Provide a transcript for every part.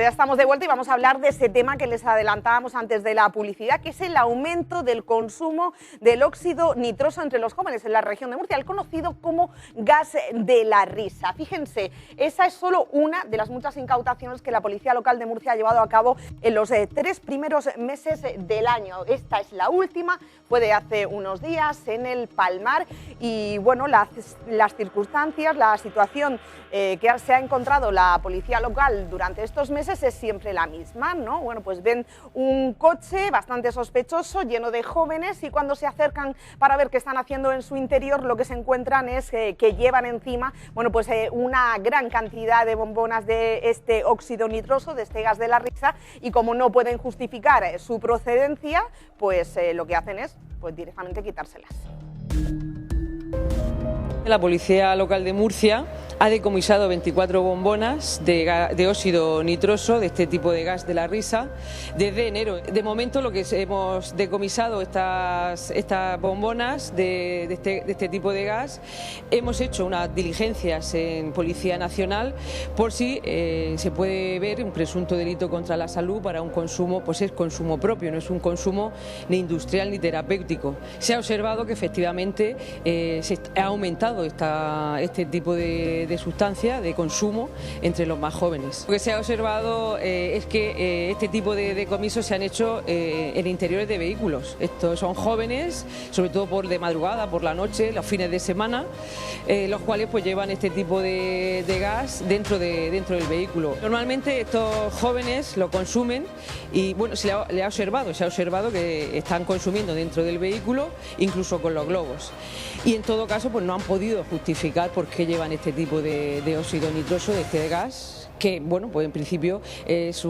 Ya estamos de vuelta y vamos a hablar de ese tema que les adelantábamos antes de la publicidad, que es el aumento del consumo del óxido nitroso entre los jóvenes en la región de Murcia, el conocido como gas de la risa. Fíjense, esa es solo una de las muchas incautaciones que la Policía Local de Murcia ha llevado a cabo en los 3 primeros meses del año. Esta es la última, fue de hace unos días en el Palmar y bueno, las circunstancias, la situación que se ha encontrado la Policía Local durante estos meses es siempre la misma, ¿no? Bueno, pues ven un coche bastante sospechoso, lleno de jóvenes, y cuando se acercan para ver qué están haciendo en su interior, lo que se encuentran es que llevan encima, bueno, pues una gran cantidad de bombonas de este óxido nitroso, de este gas de la risa, y como no pueden justificar su procedencia, pues lo que hacen es, pues directamente quitárselas. La Policía Local de Murcia ha decomisado 24 bombonas de óxido nitroso, de este tipo de gas de la risa, desde enero. De momento lo que hemos decomisado estas bombonas de este tipo de gas, hemos hecho unas diligencias en Policía Nacional por si se puede ver un presunto delito contra la salud para un consumo, pues es consumo propio, no es un consumo ni industrial ni terapéutico. Se ha observado que efectivamente se ha aumentado este tipo de sustancia de consumo entre los más jóvenes. Lo que se ha observado es que este tipo de decomisos se han hecho en interiores de vehículos. Estos son jóvenes, sobre todo de madrugada, por la noche, los fines de semana, los cuales pues llevan este tipo de gas dentro del vehículo. Normalmente estos jóvenes lo consumen y bueno, se ha observado que están consumiendo dentro del vehículo, incluso con los globos. Y en todo caso pues no han podido justificar por qué llevan este tipo de óxido nitroso, de este gas, que bueno, pues en principio es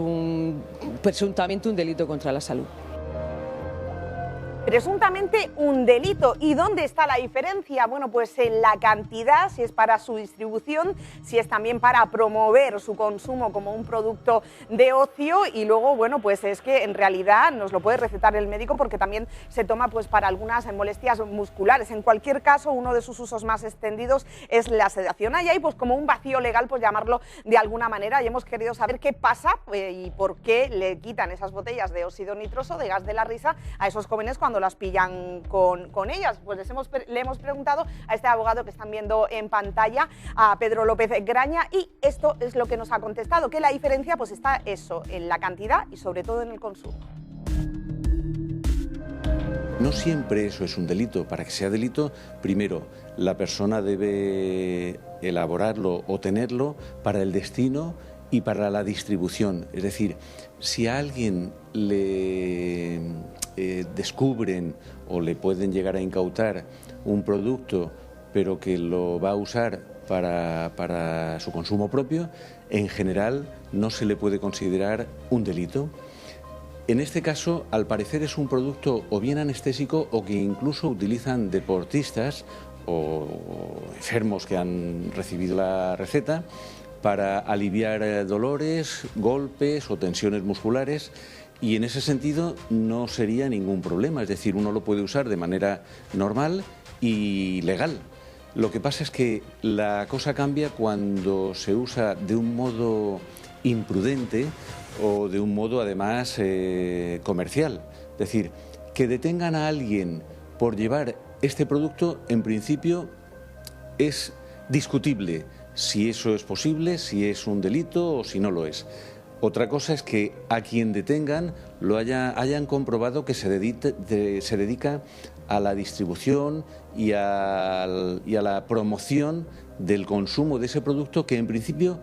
presuntamente un delito contra la salud. Presuntamente un delito. ¿Y dónde está la diferencia? Bueno, pues en la cantidad, si es para su distribución, si es también para promover su consumo como un producto de ocio, y luego, bueno, pues es que en realidad nos lo puede recetar el médico porque también se toma pues para algunas molestias musculares. En cualquier caso, uno de sus usos más extendidos es la sedación. Hay ahí pues como un vacío legal, por llamarlo de alguna manera, y hemos querido saber qué pasa y por qué le quitan esas botellas de óxido nitroso, de gas de la risa, a esos jóvenes cuando las pillan con ellas. Pues le hemos preguntado a este abogado que están viendo en pantalla, a Pedro López Graña, y esto es lo que nos ha contestado, que la diferencia pues está eso, en la cantidad y sobre todo en el consumo. No siempre eso es un delito. Para que sea delito, primero, la persona debe elaborarlo o tenerlo para el destino y para la distribución. Es decir, si a alguien le descubren o le pueden llegar a incautar un producto, pero que lo va a usar para su consumo propio, en general no se le puede considerar un delito. En este caso, al parecer, es un producto o bien anestésico o que incluso utilizan deportistas o enfermos que han recibido la receta para aliviar dolores, golpes o tensiones musculares, y en ese sentido no sería ningún problema, es decir, uno lo puede usar de manera normal y legal. Lo que pasa es que la cosa cambia cuando se usa de un modo imprudente o de un modo además comercial. Es decir, que detengan a alguien por llevar este producto, en principio es discutible si eso es posible, si es un delito o si no lo es. Otra cosa es que a quien detengan hayan comprobado que se dedica a la distribución y a la promoción del consumo de ese producto, que en principio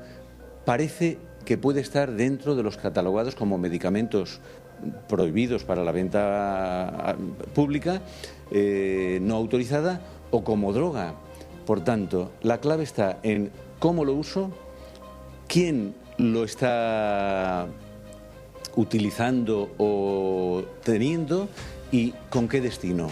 parece que puede estar dentro de los catalogados como medicamentos prohibidos para la venta pública, no autorizada, o como droga. Por tanto, la clave está en cómo lo uso, quién lo está utilizando o teniendo y con qué destino.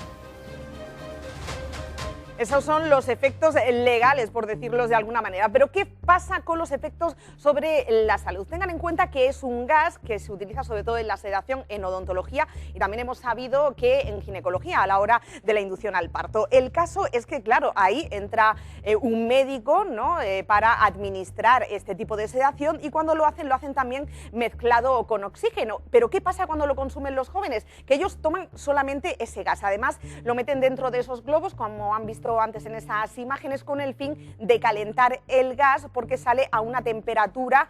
Esos son los efectos legales, por decirlos de alguna manera. Pero ¿qué pasa con los efectos sobre la salud? Tengan en cuenta que es un gas que se utiliza sobre todo en la sedación, en odontología, y también hemos sabido que en ginecología a la hora de la inducción al parto. El caso es que, claro, ahí entra un médico, ¿no?, para administrar este tipo de sedación, y cuando lo hacen también mezclado con oxígeno. Pero ¿qué pasa cuando lo consumen los jóvenes? Que ellos toman solamente ese gas. Además, lo meten dentro de esos globos, como han visto antes en esas imágenes, con el fin de calentar el gas, porque sale a una temperatura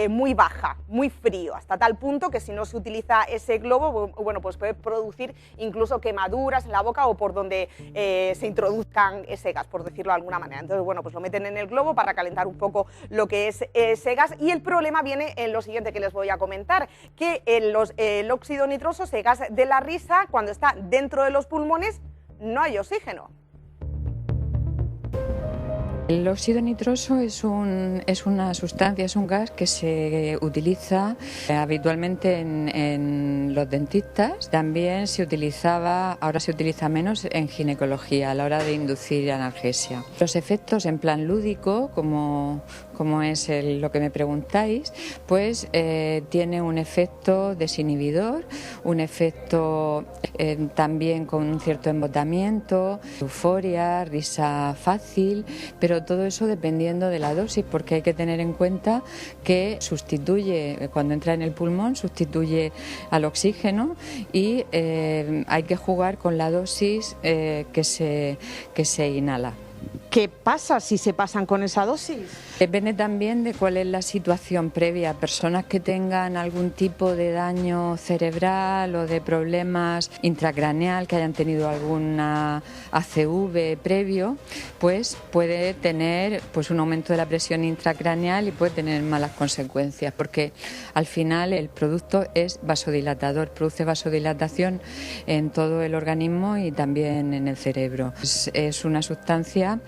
muy baja, muy frío, hasta tal punto que si no se utiliza ese globo, bueno, pues puede producir incluso quemaduras en la boca o por donde se introduzcan ese gas, por decirlo de alguna manera. Entonces, bueno, pues lo meten en el globo para calentar un poco lo que es ese gas, y el problema viene en lo siguiente que les voy a comentar, que el óxido nitroso, ese gas de la risa, cuando está dentro de los pulmones, no hay oxígeno. El óxido nitroso es una sustancia, es un gas que se utiliza habitualmente en los dentistas. También se utilizaba, ahora se utiliza menos, en ginecología a la hora de inducir analgesia. Los efectos en plan lúdico, como es lo que me preguntáis, pues tiene un efecto desinhibidor, un efecto también con un cierto embotamiento, euforia, risa fácil, pero todo eso dependiendo de la dosis, porque hay que tener en cuenta que sustituye, cuando entra en el pulmón, sustituye al oxígeno, y hay que jugar con la dosis que se inhala. ¿Qué pasa si se pasan con esa dosis? Depende también de cuál es la situación previa. Personas que tengan algún tipo de daño cerebral o de problemas intracraneal, que hayan tenido alguna ACV previo, pues puede tener un aumento de la presión intracraneal y puede tener malas consecuencias, porque al final el producto es vasodilatador, produce vasodilatación en todo el organismo y también en el cerebro. Es una sustancia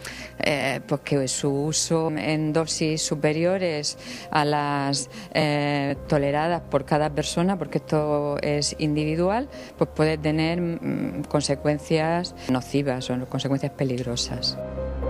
pues que su uso en dosis superiores a las toleradas por cada persona, porque esto es individual, pues puede tener consecuencias nocivas o consecuencias peligrosas.